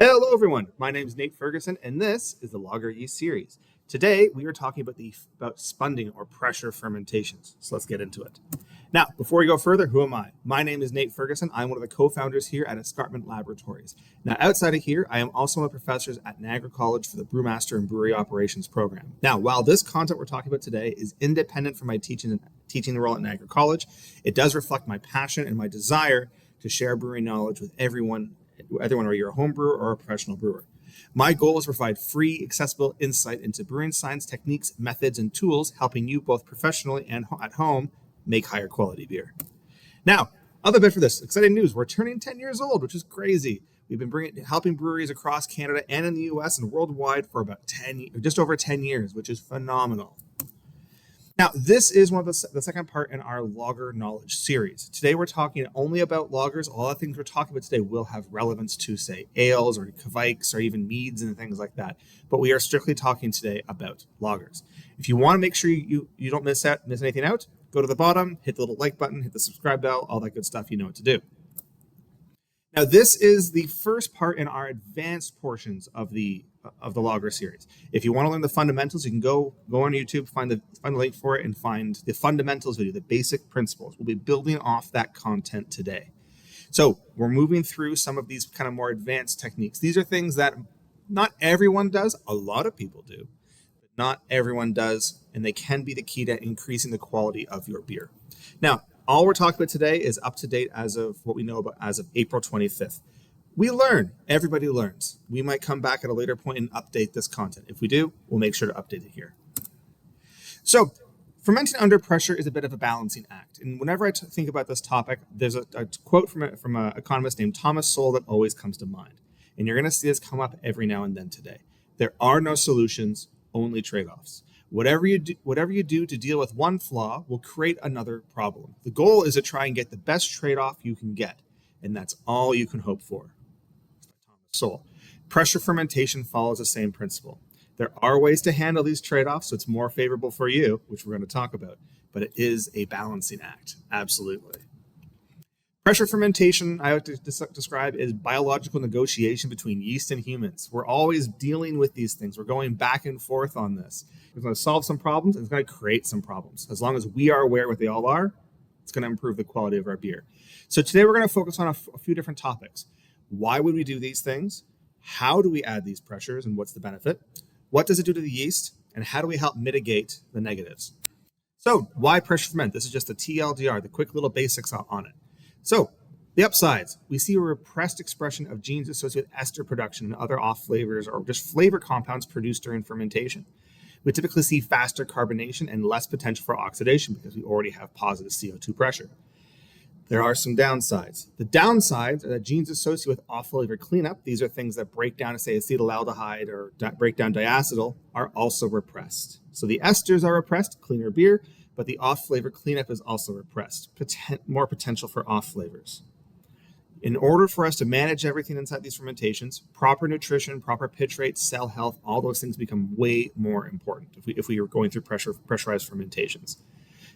Hello, everyone. My name is Nate Ferguson, and this is the Lager Yeast series. Today, we are talking about spunding or pressure fermentations. So let's get into it. Now, before we go further, who am I? My name is Nate Ferguson. I'm one of the co-founders here at Escarpment Laboratories. Now, outside of here, I am also one of the professors at Niagara College for the Brewmaster and Brewery Operations program. Now, while this content we're talking about today is independent from my teaching role at Niagara College, it does reflect my passion and my desire to share brewing knowledge with everyone, whether you're a home brewer or a professional brewer. My goal is to provide free, accessible insight into brewing science, techniques, methods, and tools, helping you both professionally and at home make higher quality beer. Now, other bit for this, exciting news, we're turning 10 years old, which is crazy. We've been helping breweries across Canada and in the US and worldwide for about just over 10 years, which is phenomenal. Now, this is one of the second part in our lager knowledge series. Today, we're talking only about lagers. All the things we're talking about today will have relevance to, say, ales or kveikes or even meads and things like that. But we are strictly talking today about lagers. If you want to make sure you don't miss anything out, go to the bottom, hit the little like button, hit the subscribe bell, all that good stuff. You know what to do. Now, this is the first part in our advanced portions of the lager series. If you want to learn the fundamentals, you can go on YouTube, find the link for it, and find the fundamentals video, the basic principles. We'll be building off that content today. So we're moving through some of these kind of more advanced techniques. These are things that not everyone does. A lot of people do, but not everyone does, and they can be the key to increasing the quality of your beer. Now, all we're talking about today is up to date as of what we know about as of April 25th. We learn. Everybody learns. We might come back at a later point and update this content. If we do, we'll make sure to update it here. So, fermenting under pressure is a bit of a balancing act. And whenever I think about this topic, there's a quote from an economist named Thomas Sowell that always comes to mind. And you're going to see this come up every now and then today. There are no solutions, only trade-offs. Whatever you do to deal with one flaw will create another problem. The goal is to try and get the best trade-off you can get, and that's all you can hope for. Sowell. Pressure fermentation follows the same principle. There are ways to handle these trade-offs so it's more favorable for you, which we're going to talk about, but it is a balancing act, absolutely. Pressure fermentation, I like to describe, is biological negotiation between yeast and humans. We're always dealing with these things. We're going back and forth on this. It's going to solve some problems, and it's going to create some problems. As long as we are aware what they all are, it's going to improve the quality of our beer. So today we're going to focus on a few different topics. Why would we do these things? How do we add these pressures, and what's the benefit? What does it do to the yeast? And how do we help mitigate the negatives? So why pressure ferment? This is just the TLDR, the quick little basics on it. So the upsides, we see a repressed expression of genes associated with ester production and other off flavors or just flavor compounds produced during fermentation. We typically see faster carbonation and less potential for oxidation because we already have positive CO2 pressure. There are some downsides. The downsides are that genes associated with off-flavor cleanup, these are things that break down, say, acetaldehyde or break down diacetyl, are also repressed. So the esters are repressed, cleaner beer, but the off-flavor cleanup is also repressed, more potential for off-flavors. In order for us to manage everything inside these fermentations, proper nutrition, proper pitch rate, cell health, all those things become way more important if we are going through pressurized fermentations.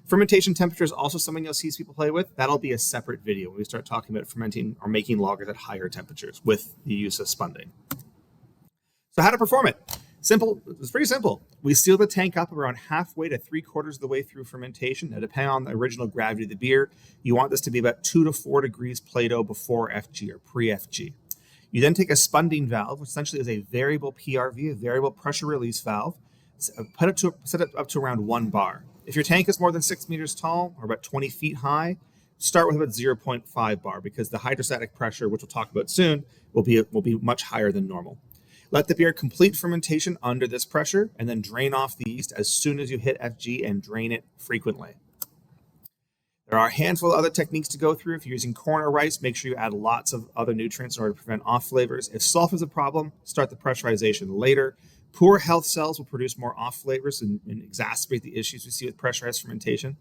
Fermentation temperature is also something you'll see people play with. That'll be a separate video when we start talking about fermenting or making lagers at higher temperatures with the use of spunding. So how to perform it? Simple. It's pretty simple. We seal the tank up around halfway to 3/4 of the way through fermentation. Now, depending on the original gravity of the beer, you want this to be about 2 to 4 degrees Plato before FG or pre-FG. You then take a spunding valve, which essentially is a variable PRV, a variable pressure release valve, set it up to around 1 bar. If your tank is more than 6 meters tall or about 20 feet high, start with about 0.5 bar because the hydrostatic pressure, which we'll talk about soon, will be much higher than normal. Let the beer complete fermentation under this pressure and then drain off the yeast as soon as you hit FG and drain it frequently. There are a handful of other techniques to go through. If you're using corn or rice, make sure you add lots of other nutrients in order to prevent off flavors. If sulfur is a problem, start the pressurization later. Poor health cells will produce more off flavors and exacerbate the issues we see with pressurized fermentation.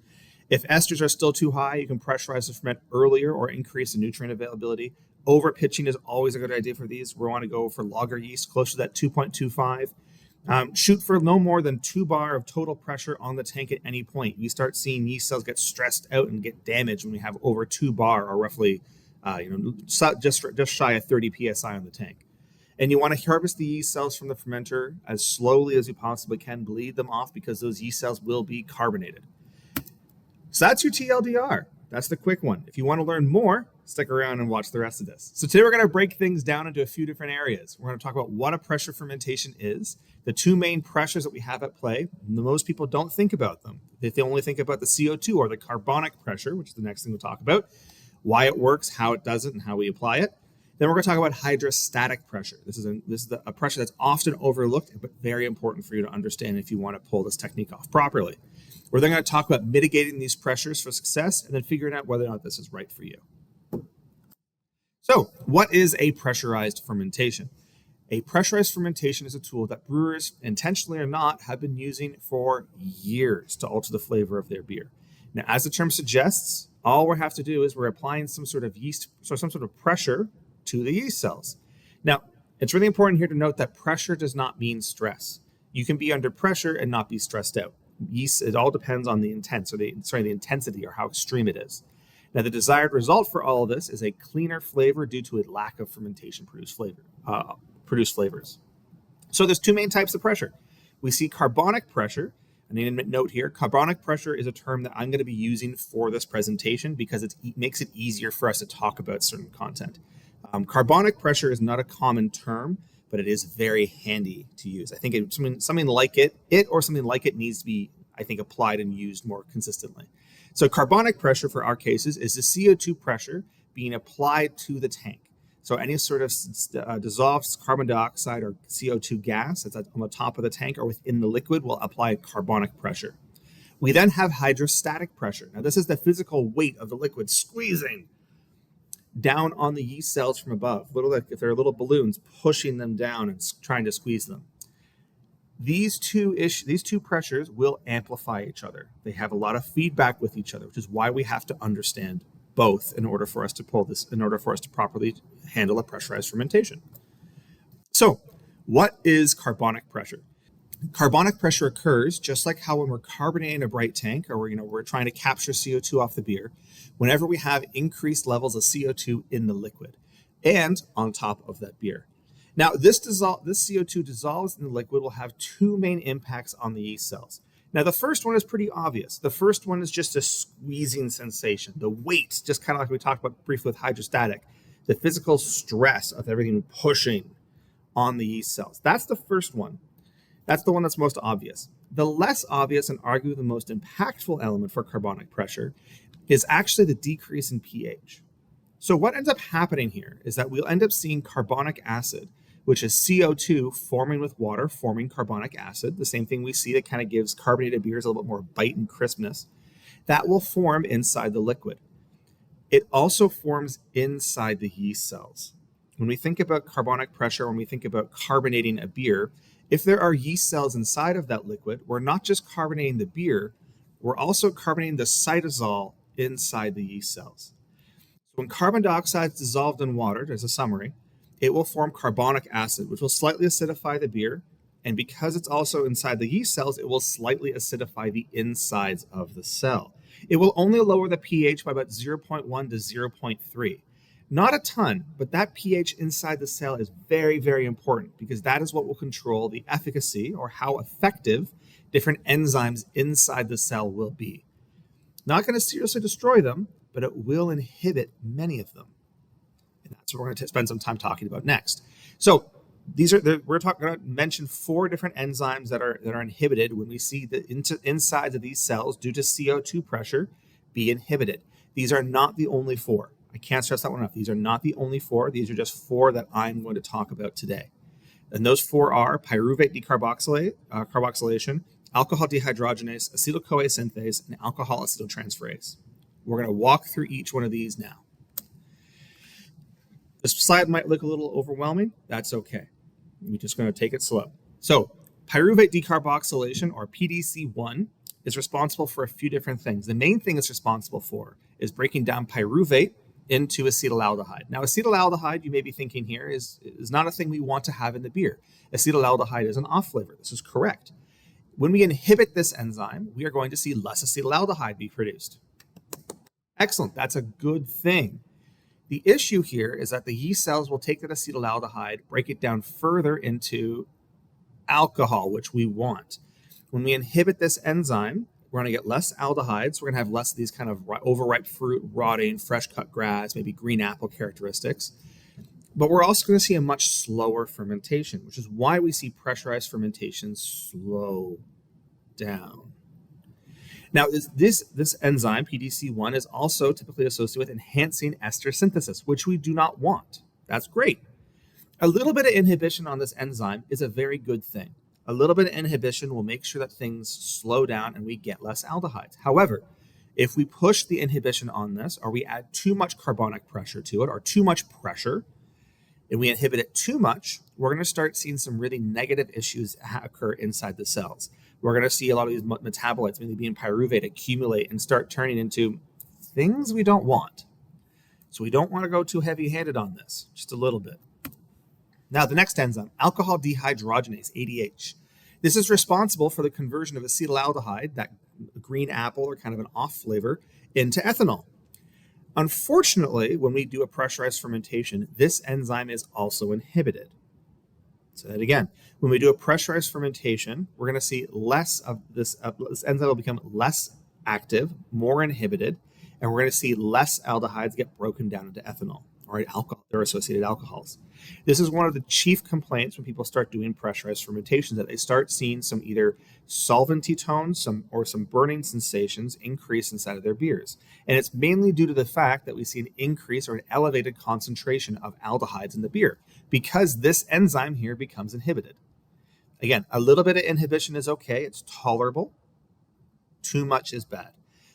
If esters are still too high, you can pressurize the ferment earlier or increase the nutrient availability. Over pitching is always a good idea for these. We want to go for lager yeast close to that 2.25. Shoot for no more than 2 bar of total pressure on the tank at any point. You start seeing yeast cells get stressed out and get damaged when we have over 2 bar or roughly just shy of 30 psi on the tank. And you want to harvest the yeast cells from the fermenter as slowly as you possibly can, bleed them off because those yeast cells will be carbonated. So that's your TLDR. That's the quick one. If you want to learn more, stick around and watch the rest of this. So today we're going to break things down into a few different areas. We're going to talk about what a pressure fermentation is, the two main pressures that we have at play. Most people don't think about them. They only think about the CO2 or the carbonic pressure, which is the next thing we'll talk about, why it works, how it does it, and how we apply it. Then we're going to talk about hydrostatic pressure. This is a pressure that's often overlooked, but very important for you to understand if you want to pull this technique off properly. We're then going to talk about mitigating these pressures for success and then figuring out whether or not this is right for you. So, what is a pressurized fermentation? A pressurized fermentation is a tool that brewers, intentionally or not, have been using for years to alter the flavor of their beer. Now, as the term suggests, all we have to do is we're applying some sort of pressure to the yeast cells. Now, it's really important here to note that pressure does not mean stress. You can be under pressure and not be stressed out. Yeast, it all depends on the intensity or how extreme it is. Now, the desired result for all of this is a cleaner flavor due to a lack of fermentation produced flavors. So there's two main types of pressure. We see carbonic pressure. I need to note here, carbonic pressure is a term that I'm going to be using for this presentation because it makes it easier for us to talk about certain content. Carbonic pressure is not a common term, but it is very handy to use. I think something like it needs to be, I think, applied and used more consistently. So carbonic pressure for our cases is the CO2 pressure being applied to the tank. So any sort of dissolved carbon dioxide or CO2 gas that's on the top of the tank or within the liquid will apply carbonic pressure. We then have hydrostatic pressure. Now this is the physical weight of the liquid squeezing down on the yeast cells from above, if they're little balloons, pushing them down and trying to squeeze them. These two pressures will amplify each other. They have a lot of feedback with each other, which is why we have to understand both in order for us to properly handle a pressurized fermentation. So, what is carbonic pressure? Carbonic pressure occurs just like how when we're carbonating a bright tank or we're trying to capture CO2 off the beer, whenever we have increased levels of CO2 in the liquid and on top of that beer. Now, this CO2 dissolves in the liquid will have two main impacts on the yeast cells. Now, the first one is pretty obvious. The first one is just a squeezing sensation. The weight, just kind of like we talked about briefly with hydrostatic, the physical stress of everything pushing on the yeast cells. That's the first one. That's the one that's most obvious. The less obvious and arguably the most impactful element for carbonic pressure is actually the decrease in pH. So what ends up happening here is that we'll end up seeing carbonic acid, which is CO2 forming with water, forming carbonic acid, the same thing we see that kind of gives carbonated beers a little bit more bite and crispness, that will form inside the liquid. It also forms inside the yeast cells. When we think about carbonic pressure, when we think about carbonating a beer, if there are yeast cells inside of that liquid, we're not just carbonating the beer, we're also carbonating the cytosol inside the yeast cells. So when carbon dioxide is dissolved in water, as a summary, it will form carbonic acid, which will slightly acidify the beer. And because it's also inside the yeast cells, it will slightly acidify the insides of the cell. It will only lower the pH by about 0.1 to 0.3. Not a ton, but that pH inside the cell is very, very important because that is what will control the efficacy or how effective different enzymes inside the cell will be. Not going to seriously destroy them, but it will inhibit many of them. And that's what we're going to spend some time talking about next. So we're going to mention 4 different enzymes that are inhibited when we see the insides of these cells due to CO2 pressure be inhibited. These are not the only 4. I can't stress that one enough. These are not the only 4. These are just 4 that I'm going to talk about today. And those 4 are pyruvate decarboxylation, alcohol dehydrogenase, acetyl-CoA synthase, and alcohol acetyltransferase. We're going to walk through each one of these now. This slide might look a little overwhelming. That's okay. We're just going to take it slow. So pyruvate decarboxylation, or PDC1, is responsible for a few different things. The main thing it's responsible for is breaking down pyruvate into acetaldehyde. Now, acetaldehyde, you may be thinking here, is not a thing we want to have in the beer. Acetaldehyde is an off flavor. This is correct. When we inhibit this enzyme, we are going to see less acetaldehyde be produced. Excellent. That's a good thing. The issue here is that the yeast cells will take that acetaldehyde, break it down further into alcohol, which we want. When we inhibit this enzyme, we're going to get less aldehydes. We're going to have less of these kind of overripe fruit, rotting, fresh cut grass, maybe green apple characteristics. But we're also going to see a much slower fermentation, which is why we see pressurized fermentation slow down. Now, this enzyme, PDC1, is also typically associated with enhancing ester synthesis, which we do not want. That's great. A little bit of inhibition on this enzyme is a very good thing. A little bit of inhibition will make sure that things slow down and we get less aldehydes. However, if we push the inhibition on this, or we add too much carbonic pressure to it, or too much pressure, and we inhibit it too much, we're going to start seeing some really negative issues occur inside the cells. We're going to see a lot of these metabolites, maybe being pyruvate, accumulate and start turning into things we don't want. So we don't want to go too heavy-handed on this, just a little bit. Now, the next enzyme, alcohol dehydrogenase, ADH. This is responsible for the conversion of acetaldehyde, that green apple or kind of an off flavor, into ethanol. Unfortunately, when we do a pressurized fermentation, this enzyme is also inhibited. So that again, when we do a pressurized fermentation, we're going to see less of this enzyme will become less active, more inhibited, and we're going to see less aldehydes get broken down into ethanol, or alcohol, their associated alcohols. This is one of the chief complaints when people start doing pressurized fermentations, that they start seeing some either solventy tones, or some burning sensations increase inside of their beers. And it's mainly due to the fact that we see an increase or an elevated concentration of aldehydes in the beer, because this enzyme here becomes inhibited. Again, a little bit of inhibition is okay, it's tolerable. Too much is bad.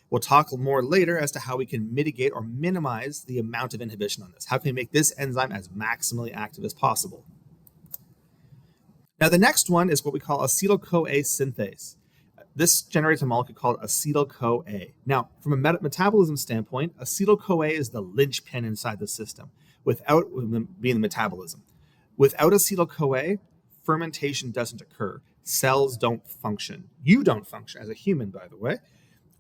We'll talk more later as to how we can mitigate or minimize the amount of inhibition on this. How can we make this enzyme as maximally active as possible? Now, the next one is what we call acetyl-CoA synthase. This generates a molecule called acetyl-CoA. Now, from a metabolism standpoint, acetyl-CoA is the linchpin inside the system, without being the metabolism. Without acetyl-CoA, fermentation doesn't occur. Cells don't function. You don't function as a human, by the way.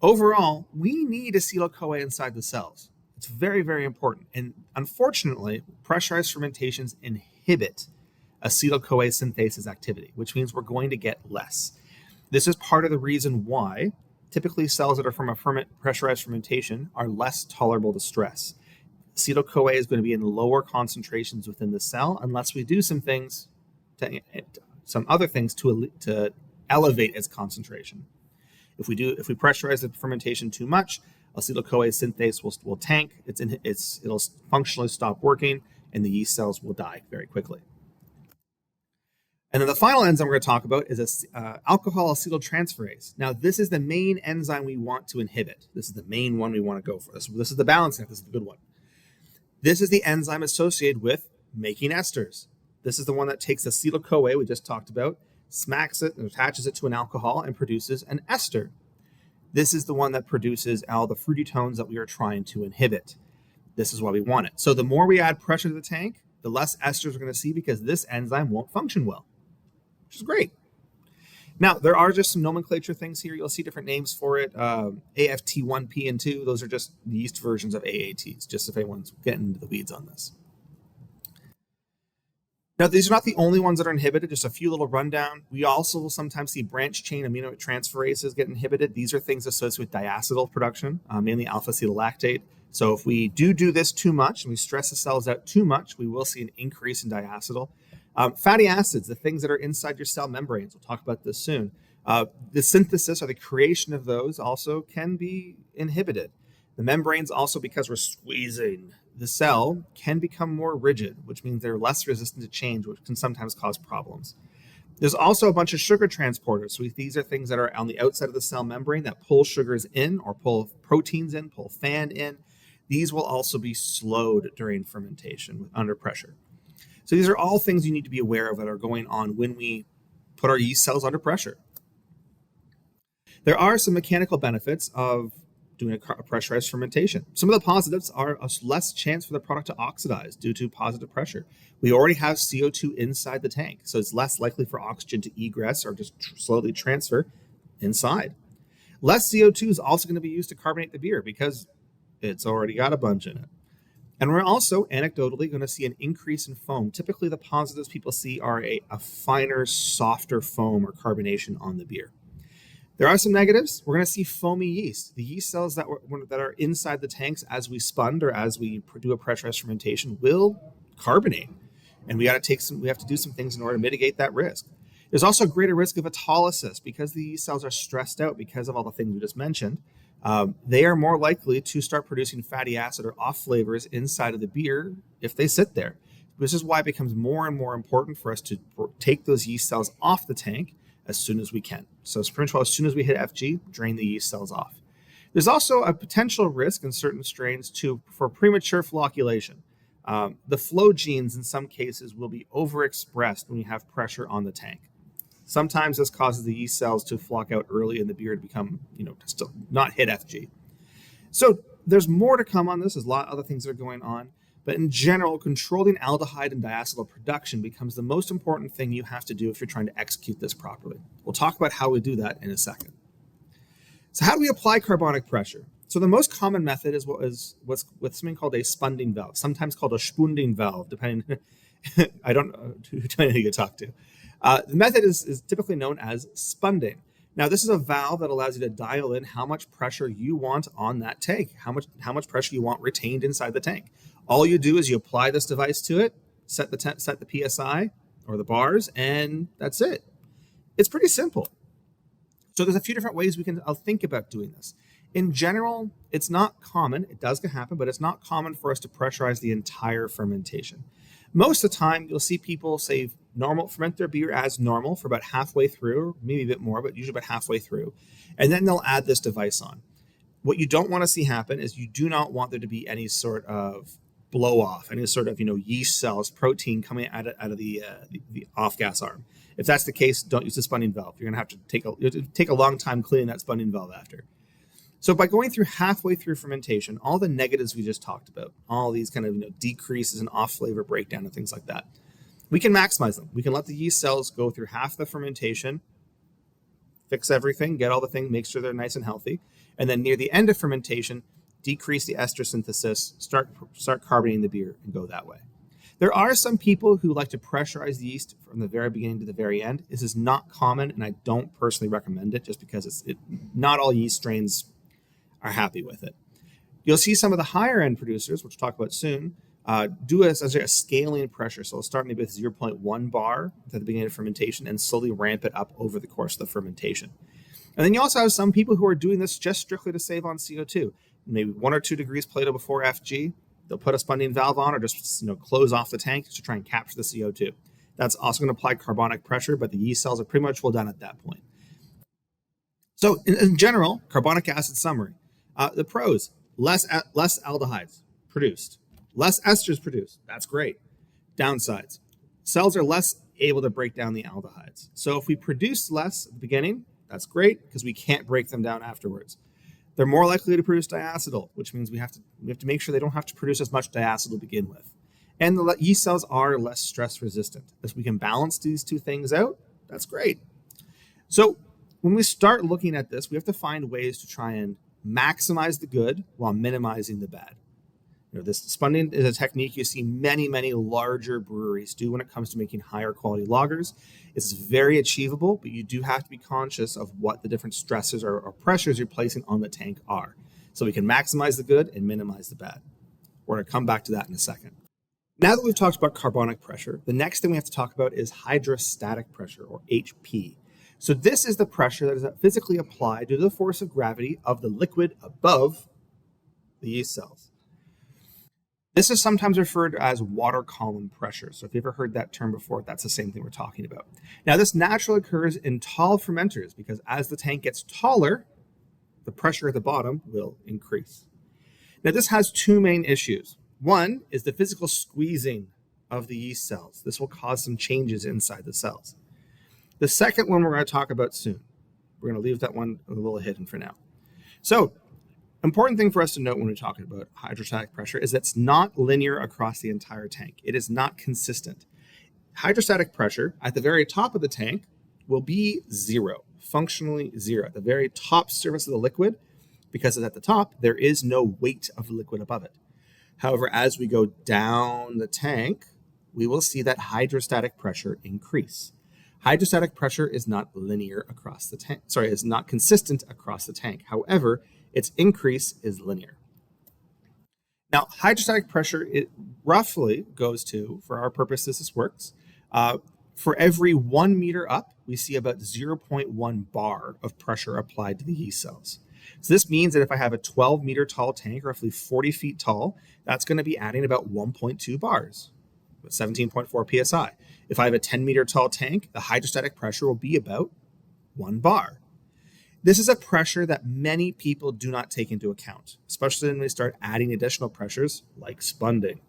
Overall, we need acetyl-CoA inside the cells. It's very, very important. And unfortunately, pressurized fermentations inhibit acetyl-CoA synthase activity, which means we're going to get less. This is part of the reason why typically cells that are from a pressurized fermentation are less tolerable to stress. Acetyl-CoA is going to be in lower concentrations within the cell unless we do some other things to elevate its concentration. If we pressurize the fermentation too much, acetyl-CoA synthase will tank. It'll functionally stop working, and the yeast cells will die very quickly. And then the final enzyme we're going to talk about is alcohol acetyltransferase. Now, this is the main enzyme we want to inhibit. This is the main one we want to go for. This is the balancing act. This is the good one. This is the enzyme associated with making esters. This is the one that takes acetyl-CoA we just talked about, smacks it and attaches it to an alcohol and produces an ester. This is the one that produces all the fruity tones that we are trying to inhibit. This is why we want it. So the more we add pressure to the tank, the less esters we're going to see, because this enzyme won't function well, which is great. Now, there are just some nomenclature things here. You'll see different names for it. AFT1, and 2, those are just the yeast versions of AATs, just if anyone's getting into the weeds on this. Now, these are not the only ones that are inhibited, just a few little rundown. We also will sometimes see branch chain aminotransferases get inhibited. These are things associated with diacetyl production, mainly alpha-acetylactate. So if we do this too much and we stress the cells out too much, we will see an increase in diacetyl. Fatty acids, the things that are inside your cell membranes, we'll talk about this soon. The synthesis or the creation of those also can be inhibited. The membranes also, because we're squeezing the cell, can become more rigid, which means they're less resistant to change, which can sometimes cause problems. There's also a bunch of sugar transporters. So these are things that are on the outside of the cell membrane that pull sugars in or pull proteins in, pull FAN in. These will also be slowed during fermentation under pressure. So these are all things you need to be aware of that are going on when we put our yeast cells under pressure. There are some mechanical benefits of doing a pressurized fermentation. Some of the positives are a less chance for the product to oxidize due to positive pressure. We already have CO2 inside the tank, so it's less likely for oxygen to egress or just slowly transfer inside. Less CO2 is also going to be used to carbonate the beer because it's already got a bunch in it. And we're also anecdotally going to see an increase in foam. Typically, the positives people see are a finer, softer foam or carbonation on the beer. There are some negatives. We're going to see foamy yeast. The yeast cells that are inside the tanks as we spun or as we do a pressurized fermentation will carbonate. And we have to do some things in order to mitigate that risk. There's also a greater risk of autolysis because the yeast cells are stressed out because of all the things we just mentioned. They are more likely to start producing fatty acid or off flavors inside of the beer if they sit there. This is why it becomes more and more important for us to take those yeast cells off the tank as soon as we can. So pretty much as soon as we hit FG, drain the yeast cells off. There's also a potential risk in certain strains for premature flocculation. The flow genes in some cases will be overexpressed when you have pressure on the tank. Sometimes this causes the yeast cells to flock out early in the beer to become, to not hit FG. So there's more to come on this. There's a lot of other things that are going on. But in general, controlling aldehyde and diacetyl production becomes the most important thing you have to do if you're trying to execute this properly. We'll talk about how we do that in a second. So how do we apply carbonic pressure? So the most common method is what's something called a Spunding valve, sometimes called a Spunding valve, depending. I don't know who you talk to. The method is typically known as Spunding. Now, this is a valve that allows you to dial in how much pressure you want on that tank, how much pressure you want retained inside the tank. All you do is you apply this device to it, set the PSI or the bars, and that's it. It's pretty simple. So there's a few different ways I'll think about doing this. In general, it's not common. It does happen, but it's not common for us to pressurize the entire fermentation. Most of the time, you'll see people ferment their beer as normal for about halfway through, maybe a bit more, but usually about halfway through. And then they'll add this device on. What you don't want to see happen is you do not want there to be any sort of blow off, any sort of yeast cells, protein coming out of the off gas arm. If that's the case, don't use the Spunding valve. You're going to have to take a long time cleaning that Spunding valve after. So by going through halfway through fermentation, all the negatives we just talked about, all these kind of decreases in off flavor breakdown and things like that, we can maximize them. We can let the yeast cells go through half the fermentation, fix everything, get all the things, make sure they're nice and healthy, and then near the end of fermentation, decrease the ester synthesis, start carbonating the beer, and go that way. There are some people who like to pressurize the yeast from the very beginning to the very end. This is not common, and I don't personally recommend it just because not all yeast strains are happy with it. You'll see some of the higher end producers, which we'll talk about soon, do a scaling pressure. So it'll start maybe with 0.1 bar at the beginning of fermentation and slowly ramp it up over the course of the fermentation. And then you also have some people who are doing this just strictly to save on CO2. Maybe 1 or 2 degrees Plato before FG. They'll put a Spunding valve on or just close off the tank to try and capture the CO2. That's also going to apply carbonic pressure, but the yeast cells are pretty much well done at that point. So in general, carbonic acid summary. The pros, less aldehydes produced, less esters produced. That's great. Downsides, cells are less able to break down the aldehydes. So if we produce less at the beginning, that's great because we can't break them down afterwards. They're more likely to produce diacetyl, which means we have to make sure they don't have to produce as much diacetyl to begin with. And the yeast cells are less stress resistant. If we can balance these two things out, that's great. So when we start looking at this, we have to find ways to try and maximize the good while minimizing the bad. This Spunding is a technique you see many, many larger breweries do when it comes to making higher quality lagers. It's very achievable, but you do have to be conscious of what the different stresses or pressures you're placing on the tank are. So we can maximize the good and minimize the bad. We're going to come back to that in a second. Now that we've talked about carbonic pressure, the next thing we have to talk about is hydrostatic pressure, or HP. So this is the pressure that is physically applied due to the force of gravity of the liquid above the yeast cells. This is sometimes referred to as water column pressure. So if you've ever heard that term before, that's the same thing we're talking about. Now, this naturally occurs in tall fermenters because as the tank gets taller, the pressure at the bottom will increase. Now, this has 2 main issues. One is the physical squeezing of the yeast cells. This will cause some changes inside the cells. The second one we're going to talk about soon. We're going to leave that one a little hidden for now. So, important thing for us to note when we're talking about hydrostatic pressure is that it's not linear across the entire tank. It is not consistent. Hydrostatic pressure at the very top of the tank will be 0, functionally 0, at the very top surface of the liquid, because at the top, there is no weight of the liquid above it. However, as we go down the tank, we will see that hydrostatic pressure increase. Hydrostatic pressure is not linear across the tank. Is not consistent across the tank. However, its increase is linear. Now, hydrostatic pressure, it roughly goes to, for our purposes, this works. For every 1 meter up, we see about 0.1 bar of pressure applied to the yeast cells. So this means that if I have a 12-meter tall tank, roughly 40 feet tall, that's going to be adding about 1.2 bars, 17.4 psi. If I have a 10-meter tall tank, the hydrostatic pressure will be about 1 bar. This is a pressure that many people do not take into account, especially when we start adding additional pressures like spunding.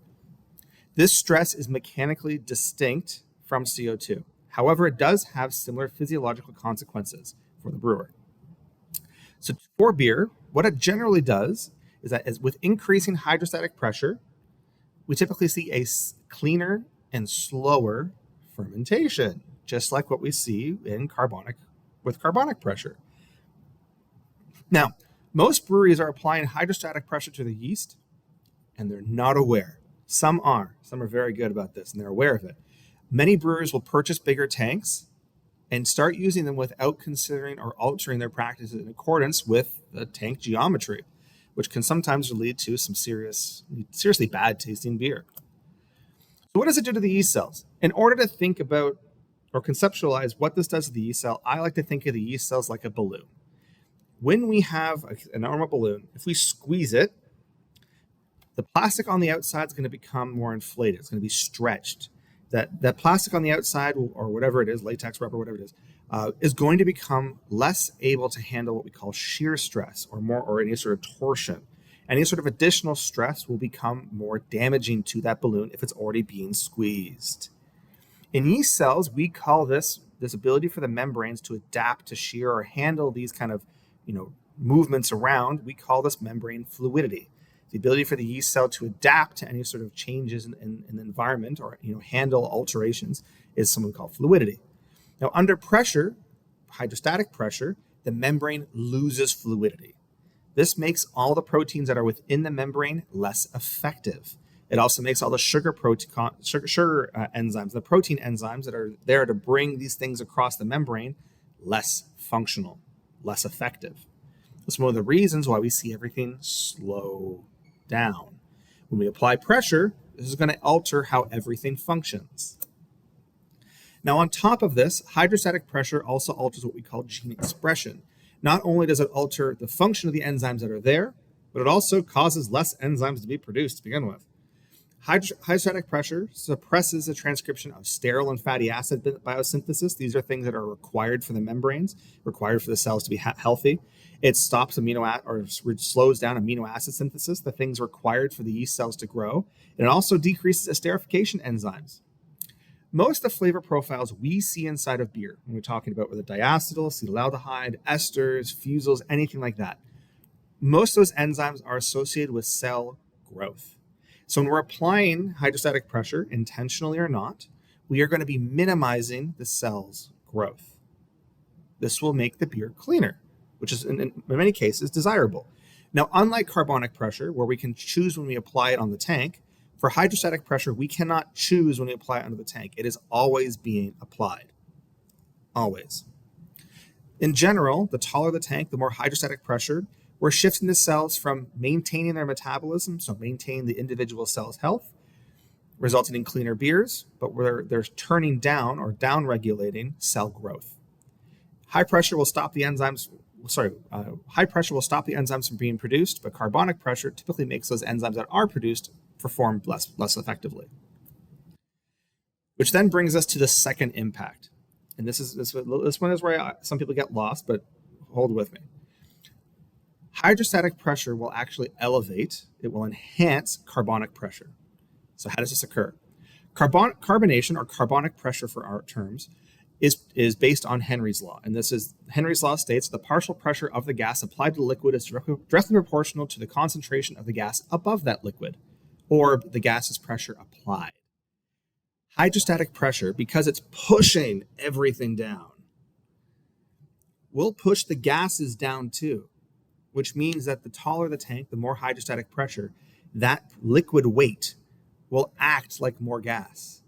This stress is mechanically distinct from CO2. However, it does have similar physiological consequences for the brewer. So for beer, what it generally does is that with increasing hydrostatic pressure, we typically see a cleaner and slower fermentation, just like what we see in carbonic with carbonic pressure. Now, most breweries are applying hydrostatic pressure to the yeast, and they're not aware. Some are very good about this, and they're aware of it. Many brewers will purchase bigger tanks and start using them without considering or altering their practices in accordance with the tank geometry, which can sometimes lead to some seriously bad tasting beer. So what does it do to the yeast cells? In order to think about or conceptualize what this does to the yeast cell, I like to think of the yeast cells like a balloon. When we have a normal balloon, if we squeeze it, the plastic on the outside is going to become more inflated. It's going to be stretched. That plastic on the outside, or whatever it is, latex, rubber, whatever it is going to become less able to handle what we call shear stress or any sort of torsion. Any sort of additional stress will become more damaging to that balloon if it's already being squeezed. In yeast cells, we call this ability for the membranes to adapt to shear or handle these kind of movements around, we call this membrane fluidity. The ability for the yeast cell to adapt to any sort of changes in the environment or handle alterations is something called fluidity. Now, under pressure, hydrostatic pressure, the membrane loses fluidity. This makes all the proteins that are within the membrane less effective. It also makes all the sugar enzymes, the protein enzymes that are there to bring these things across the membrane, less functional, less effective. That's one of the reasons why we see everything slow down. When we apply pressure, this is going to alter how everything functions. Now, on top of this, hydrostatic pressure also alters what we call gene expression. Not only does it alter the function of the enzymes that are there, but it also causes less enzymes to be produced to begin with. Hydrostatic pressure suppresses the transcription of sterile and fatty acid biosynthesis. These are things that are required for the membranes, required for the cells to be healthy. It stops slows down amino acid synthesis, the things required for the yeast cells to grow. And it also decreases esterification enzymes. Most of the flavor profiles we see inside of beer, when we're talking about whether diacetyl, acetaldehyde, esters, fusels, anything like that, most of those enzymes are associated with cell growth. So when we're applying hydrostatic pressure, intentionally or not, we are going to be minimizing the cell's growth. This will make the beer cleaner, which is in many cases desirable. Now, unlike carbonic pressure, where we can choose when we apply it on the tank, for hydrostatic pressure, we cannot choose when we apply it under the tank. It is always being applied. Always. In general, the taller the tank, the more hydrostatic pressure. We're shifting the cells from maintaining their metabolism, so maintaining the individual cell's health, resulting in cleaner beers, but where they're turning down or down-regulating cell growth. High pressure will stop the enzymes from being produced, but carbonic pressure typically makes those enzymes that are produced perform less effectively. Which then brings us to the second impact. And this one is where some people get lost, but hold with me. Hydrostatic pressure will actually elevate, it will enhance carbonic pressure. So how does this occur? Carbonation, or carbonic pressure for our terms, is based on Henry's law. And Henry's law states the partial pressure of the gas applied to the liquid is directly proportional to the concentration of the gas above that liquid, or the gas's pressure applied. Hydrostatic pressure, because it's pushing everything down, will push the gases down too, which means that the taller the tank, the more hydrostatic pressure. that liquid weight will act like more gas.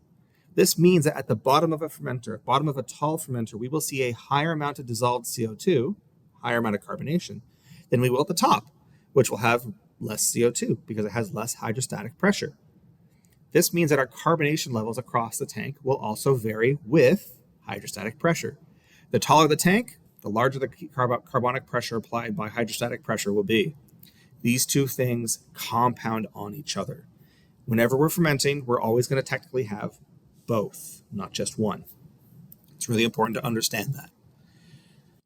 This means that at the bottom of a fermenter, bottom of a tall fermenter, we will see a higher amount of dissolved CO2, higher amount of carbonation, than we will at the top, which will have less CO2 because it has less hydrostatic pressure. This means that our carbonation levels across the tank will also vary with hydrostatic pressure. The taller the tank, the larger the carbonic pressure applied by hydrostatic pressure will be. These two things compound on each other. Whenever we're fermenting, we're always going to technically have both, not just one. It's really important to understand that.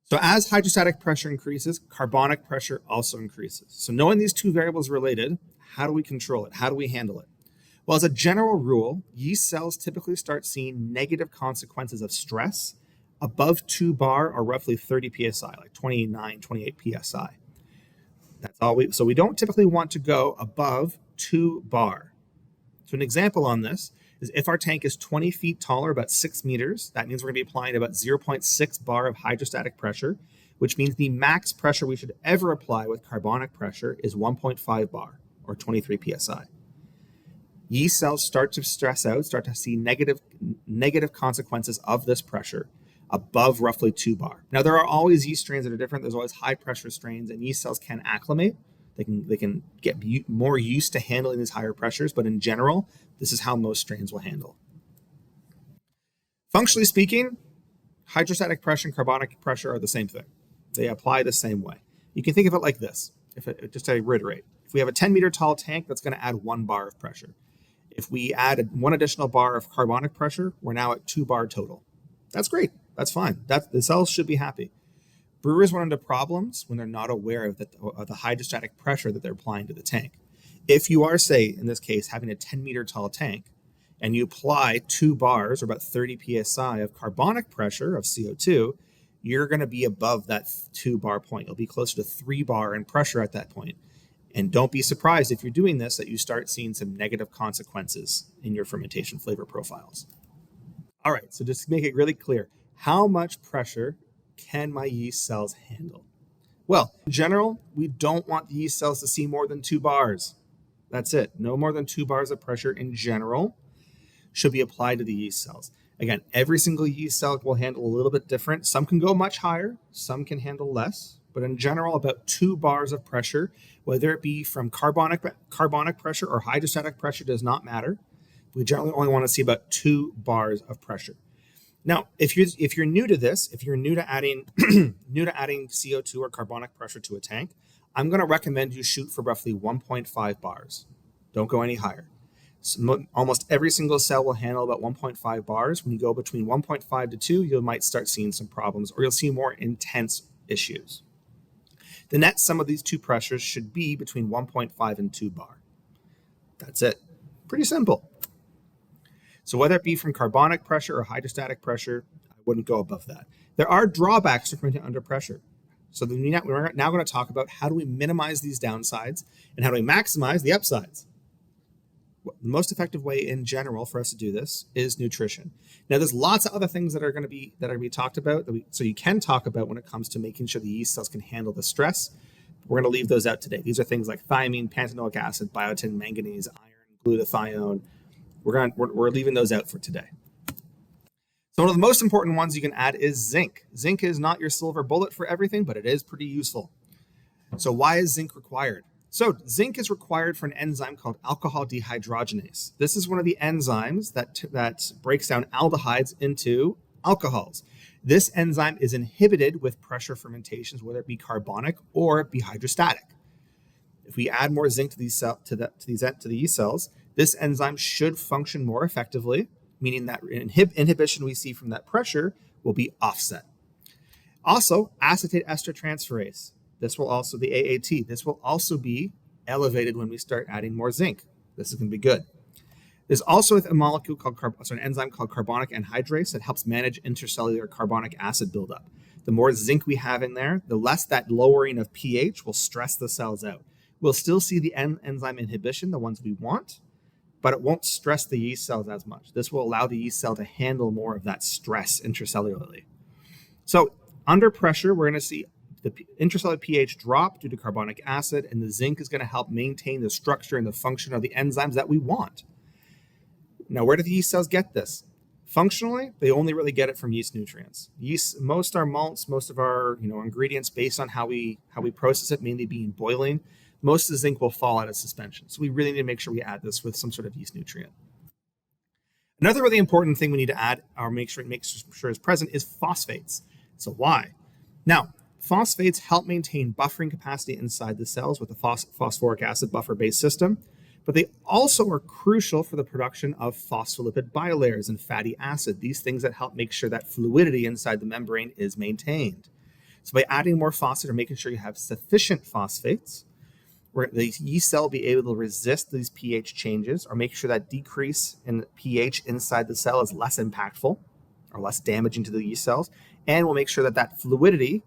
So as hydrostatic pressure increases, carbonic pressure also increases. So knowing these two variables related, how do we control it? How do we handle it? Well, as a general rule, yeast cells typically start seeing negative consequences of stress above 2 bar or roughly 30 psi, like 29, 28 psi. That's all so we don't typically want to go above 2 bar. So an example on this is if our tank is 20 feet tall or about 6 meters, that means we're going to be applying about 0.6 bar of hydrostatic pressure, which means the max pressure we should ever apply with carbonic pressure is 1.5 bar or 23 psi. Yeast cells start to stress out, start to see negative consequences of this pressure above roughly 2 bar. Now, there are always yeast strains that are different. There's always high pressure strains, and yeast cells can acclimate. They can get more used to handling these higher pressures, but in general, this is how most strains will handle. Functionally speaking, hydrostatic pressure and carbonic pressure are the same thing. They apply the same way. You can think of it like this. Just to reiterate, if we have a 10-meter tall tank, that's going to add 1 bar of pressure. If we add 1 additional bar of carbonic pressure, we're now at 2 bar total. That's great. That's fine. The cells should be happy. Brewers run into problems when they're not aware of the hydrostatic pressure that they're applying to the tank. If you are, say, in this case, having a 10-meter tall tank, and you apply 2 bars, or about 30 psi of carbonic pressure of CO2, you're going to be above that 2 bar point. You'll be closer to 3 bar in pressure at that point. And don't be surprised if you're doing this that you start seeing some negative consequences in your fermentation flavor profiles. All right, so just to make it really clear, how much pressure can my yeast cells handle? Well, in general, we don't want the yeast cells to see more than 2 bars. That's it. No more than 2 bars of pressure in general should be applied to the yeast cells. Again, every single yeast cell will handle a little bit different. Some can go much higher, some can handle less, but in general, about 2 bars of pressure, whether it be from carbonic pressure or hydrostatic pressure, does not matter. We generally only want to see about 2 bars of pressure. Now, if you're new to this, if you're new to adding CO2 or carbonic pressure to a tank, I'm going to recommend you shoot for roughly 1.5 bars. Don't go any higher. So almost every single cell will handle about 1.5 bars. When you go between 1.5 to 2, you might start seeing some problems, or you'll see more intense issues. The net sum of these two pressures should be between 1.5 and 2 bar. That's it. Pretty simple. So whether it be from carbonic pressure or hydrostatic pressure, I wouldn't go above that. There are drawbacks to fermenting under pressure. So we're now going to talk about how do we minimize these downsides and how do we maximize the upsides. The most effective way in general for us to do this is nutrition. Now, there's lots of other things that are going to be talked about, so you can talk about when it comes to making sure the yeast cells can handle the stress. We're going to leave those out today. These are things like thiamine, pantanoic acid, biotin, manganese, iron, glutathione. We're leaving those out for today. So one of the most important ones you can add is zinc. Zinc is not your silver bullet for everything, but it is pretty useful. So why is zinc required? So zinc is required for an enzyme called alcohol dehydrogenase. This is one of the enzymes that breaks down aldehydes into alcohols. This enzyme is inhibited with pressure fermentations, whether it be carbonic or it be hydrostatic. If we add more zinc to the yeast cells, this enzyme should function more effectively, meaning that inhibition we see from that pressure will be offset. Also, acetate ester transferase. This will also, the AAT, this will also be elevated when we start adding more zinc. This is going to be good. There's also a molecule called, an enzyme called carbonic anhydrase that helps manage intercellular carbonic acid buildup. The more zinc we have in there, the less that lowering of pH will stress the cells out. We'll still see the enzyme inhibition, the ones we want, but it won't stress the yeast cells as much. This will allow the yeast cell to handle more of that stress intracellularly. So under pressure, we're going to see The intracellular pH drop due to carbonic acid, and the zinc is going to help maintain the structure and the function of the enzymes that we want. Now, where do the yeast cells get this? Functionally, they only really get it from yeast nutrients. Yeast, most of our malts, most of our ingredients based on how we process it, mainly being boiling, most of the zinc will fall out of suspension. So we really need to make sure we add this with some sort of yeast nutrient. Another really important thing we need to add or make sure is present is phosphates. So why? Now, phosphates help maintain buffering capacity inside the cells with a phosphoric acid buffer-based system, but they also are crucial for the production of phospholipid bilayers and fatty acid, these things that help make sure that fluidity inside the membrane is maintained. So by adding more phosphate or making sure you have sufficient phosphates, where the yeast cell will be able to resist these pH changes or make sure that decrease in pH inside the cell is less impactful or less damaging to the yeast cells, and we'll make sure that that fluidity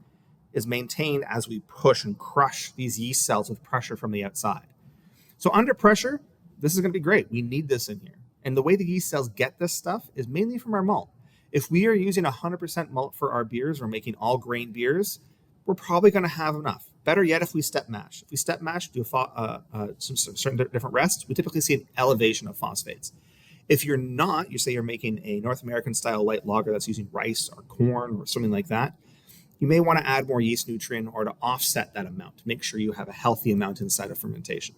is maintained as we push and crush these yeast cells with pressure from the outside. So under pressure, this is going to be great. We need this in here. And the way the yeast cells get this stuff is mainly from our malt. If we are using 100% malt for our beers, we're making all grain beers, we're probably going to have enough. Better yet, if we step mash. If we step mash, do some certain different rests, we typically see an elevation of phosphates. If you're not, you say you're making a North American style light lager that's using rice or corn or something like that, you may want to add more yeast nutrient in order to offset that amount, to make sure you have a healthy amount inside of fermentation.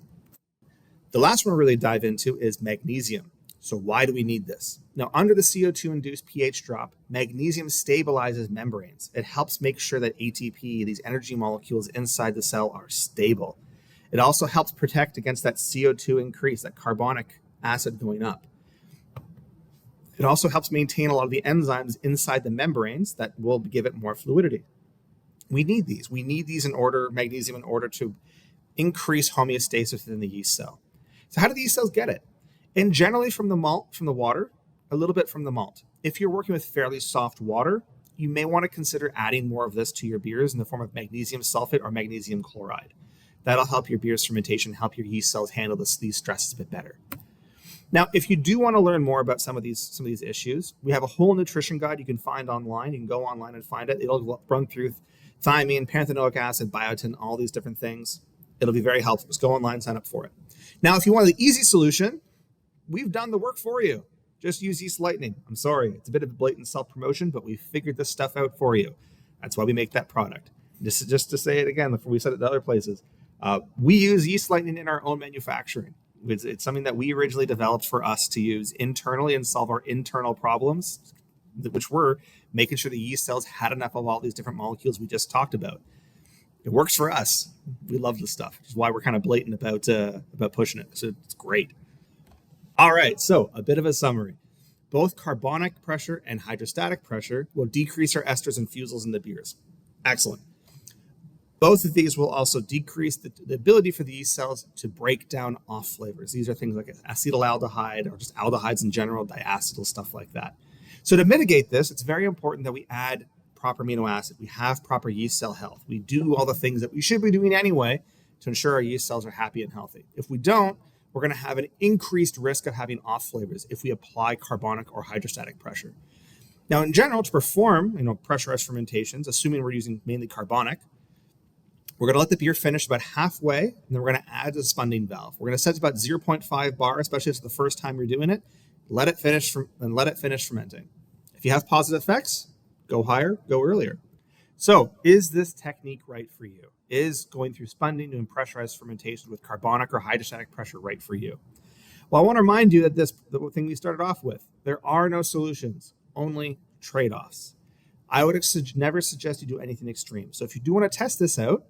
The last one we'll really dive into is magnesium. So why do we need this? Now, under the CO2-induced pH drop, magnesium stabilizes membranes. It helps make sure that ATP, these energy molecules inside the cell, are stable. It also helps protect against that CO2 increase, that carbonic acid going up. It also helps maintain a lot of the enzymes inside the membranes that will give it more fluidity. We need these. We need these magnesium in order to increase homeostasis within the yeast cell. So how do the yeast cells get it? And generally from the malt, from the water, a little bit from the malt. If you're working with fairly soft water, you may want to consider adding more of this to your beers in the form of magnesium sulfate or magnesium chloride. That'll help your beer's fermentation, help your yeast cells handle these stresses a bit better. Now, if you do want to learn more about some of these issues, we have a whole nutrition guide you can find online. You can go online and find it. It'll run through thiamine, pantothenic acid, biotin, all these different things. It'll be very helpful. Just go online, sign up for it. Now, if you want the easy solution, we've done the work for you. Just use yeast lightning. I'm sorry, it's a bit of a blatant self-promotion, but we figured this stuff out for you. That's why we make that product. Just to say it again, before we said it to other places, we use yeast lightning in our own manufacturing. It's something that we originally developed for us to use internally and solve our internal problems, which were making sure the yeast cells had enough of all these different molecules we just talked about. It works for us. We love this stuff, which is why we're kind of blatant about pushing it. So it's great. All right, so a bit of a summary. Both carbonic pressure and hydrostatic pressure will decrease our esters and fusels in the beers. Excellent. Both of these will also decrease the ability for the yeast cells to break down off flavors. These are things like acetaldehyde or just aldehydes in general, diacetyl, stuff like that. So to mitigate this, it's very important that we add proper amino acid. We have proper yeast cell health. We do all the things that we should be doing anyway to ensure our yeast cells are happy and healthy. If we don't, we're going to have an increased risk of having off flavors if we apply carbonic or hydrostatic pressure. Now, in general, to perform pressurized fermentations, assuming we're using mainly carbonic, we're going to let the beer finish about halfway, and then we're going to add the spunding valve. We're going to set it about 0.5 bar, especially if it's the first time you're doing it. Let it finish fermenting. If you have positive effects, go higher, go earlier. So, is this technique right for you? Is going through spunding, doing pressurized fermentation with carbonic or hydrostatic pressure right for you? Well, I want to remind you that the thing we started off with, there are no solutions, only trade-offs. I would never suggest you do anything extreme. So if you do want to test this out,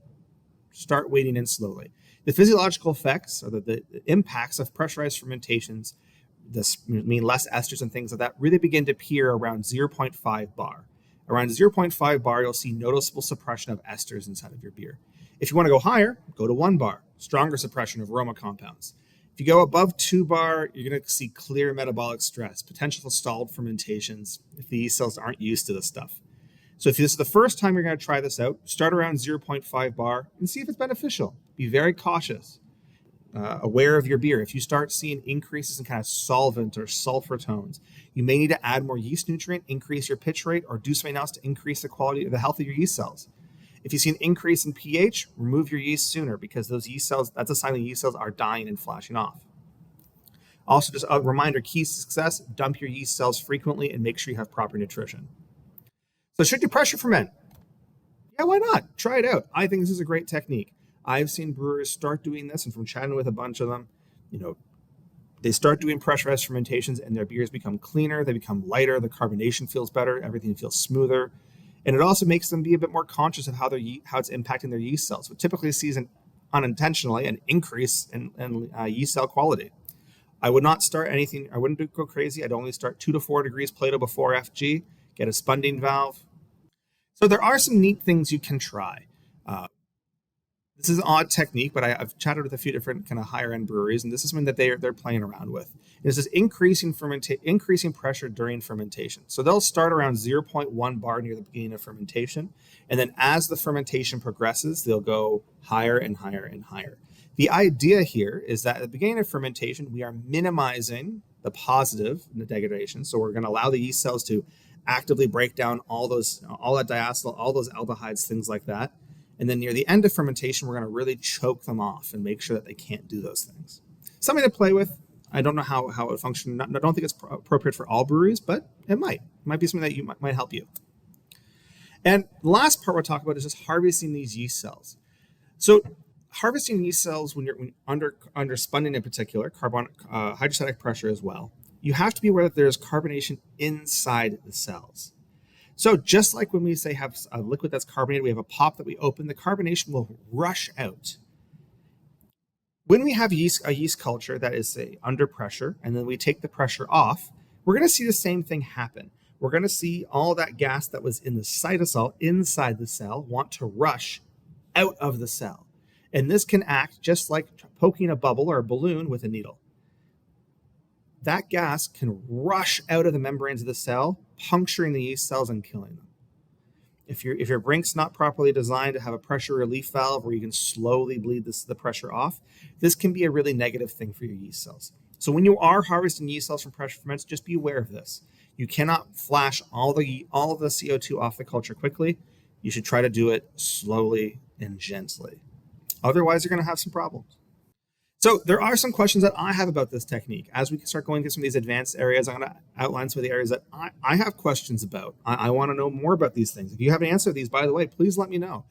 start wading in slowly. The physiological effects or the impacts of pressurized fermentations, this mean less esters and things like that, really begin to appear around 0.5 bar. Around 0.5 bar, you'll see noticeable suppression of esters inside of your beer. If you want to go higher, go to 1 bar, stronger suppression of aroma compounds. If you go above 2 bar, you're going to see clear metabolic stress, potential for stalled fermentations if the yeast cells aren't used to this stuff. So if this is the first time you're going to try this out, start around 0.5 bar and see if it's beneficial. Be very cautious, aware of your beer. If you start seeing increases in kind of solvent or sulfur tones, you may need to add more yeast nutrient, increase your pitch rate, or do something else to increase the quality or the health of your yeast cells. If you see an increase in pH, remove your yeast sooner because those yeast cells, that's a sign that yeast cells are dying and flashing off. Also, just a reminder, key to success, dump your yeast cells frequently and make sure you have proper nutrition. So should you pressure ferment? Yeah, why not? Try it out. I think this is a great technique. I've seen brewers start doing this, and from chatting with a bunch of them, they start doing pressurized fermentations and their beers become cleaner, they become lighter, the carbonation feels better, everything feels smoother. And it also makes them be a bit more conscious of how it's impacting their yeast cells, which typically sees unintentionally an increase in yeast cell quality. I would not start anything, I wouldn't go crazy. I'd only start 2 to 4 degrees Plato before FG, get a Spunding valve. So there are some neat things you can try. This is an odd technique, but I've chatted with a few different kind of higher end breweries, and this is something that they're playing around with. This is increasing pressure during fermentation. So they'll start around 0.1 bar near the beginning of fermentation, and then as the fermentation progresses, they'll go higher and higher and higher. The idea here is that at the beginning of fermentation, we are minimizing the positive degradation. So we're going to allow the yeast cells to actively break down all that diacetyl, all those aldehydes, things like that. And then near the end of fermentation, we're going to really choke them off and make sure that they can't do those things. Something to play with. I don't know how it would function. I don't think it's appropriate for all breweries, but it might. It might be something that might help you. And the last part we'll talk about is just harvesting these yeast cells. So harvesting yeast cells when you're under spunding in particular, carbonic hydrostatic pressure as well, you have to be aware that there's carbonation inside the cells. So just like when we say have a liquid that's carbonated, we have a pop that we open, the carbonation will rush out. When we have a yeast culture that is, say, under pressure, and then we take the pressure off, we're going to see the same thing happen. We're going to see all that gas that was in the cytosol inside the cell want to rush out of the cell. And this can act just like poking a bubble or a balloon with a needle. That gas can rush out of the membranes of the cell, puncturing the yeast cells and killing them. If your brink's not properly designed to have a pressure relief valve where you can slowly bleed the pressure off, this can be a really negative thing for your yeast cells. So when you are harvesting yeast cells from pressure ferments, just be aware of this. You cannot flash all the CO2 off the culture quickly. You should try to do it slowly and gently. Otherwise, you're going to have some problems. So there are some questions that I have about this technique. As we start going into some of these advanced areas, I'm going to outline some of the areas that I have questions about. I want to know more about these things. If you have an answer to these, by the way, please let me know.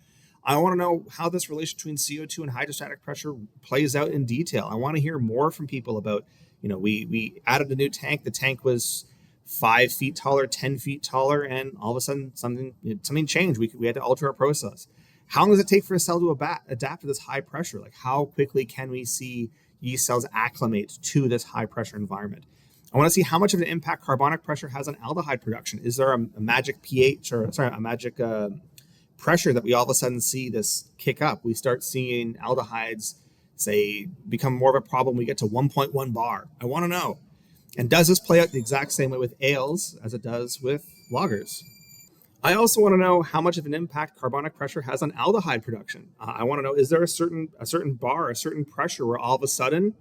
I want to know how this relation between CO2 and hydrostatic pressure plays out in detail. I want to hear more from people about, we added a new tank. The tank was 5 feet taller, 10 feet taller, and all of a sudden something changed. We had to alter our process. How long does it take for a cell to adapt to this high pressure? Like, how quickly can we see yeast cells acclimate to this high pressure environment? I want to see how much of an impact carbonic pressure has on aldehyde production. Is there a magic pH a magic pressure that we all of a sudden see this kick up? We start seeing aldehydes, say, become more of a problem. We get to 1.1 bar. I want to know. And does this play out the exact same way with ales as it does with lagers? I also want to know how much of an impact carbonic pressure has on aldehyde production. I want to know, is there a certain bar, a certain pressure where all of a sudden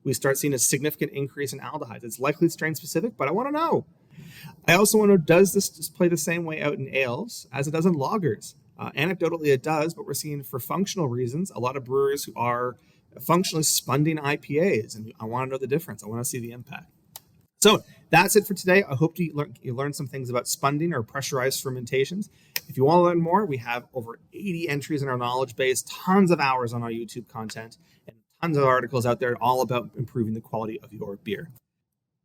we start seeing a significant increase in aldehydes? It's likely strain specific, but I want to know. I also want to know, does this just play the same way out in ales as it does in lagers? Anecdotally, it does, but we're seeing for functional reasons, a lot of brewers who are functionally spunding IPAs, and I want to know the difference. I want to see the impact. So that's it for today. I hope you learned some things about spunding or pressurized fermentations. If you want to learn more, we have over 80 entries in our knowledge base, tons of hours on our YouTube content, and tons of articles out there all about improving the quality of your beer.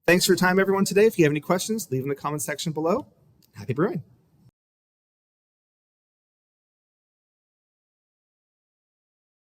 Thanks for your time, everyone, today. If you have any questions, leave in the comment section below. Happy brewing.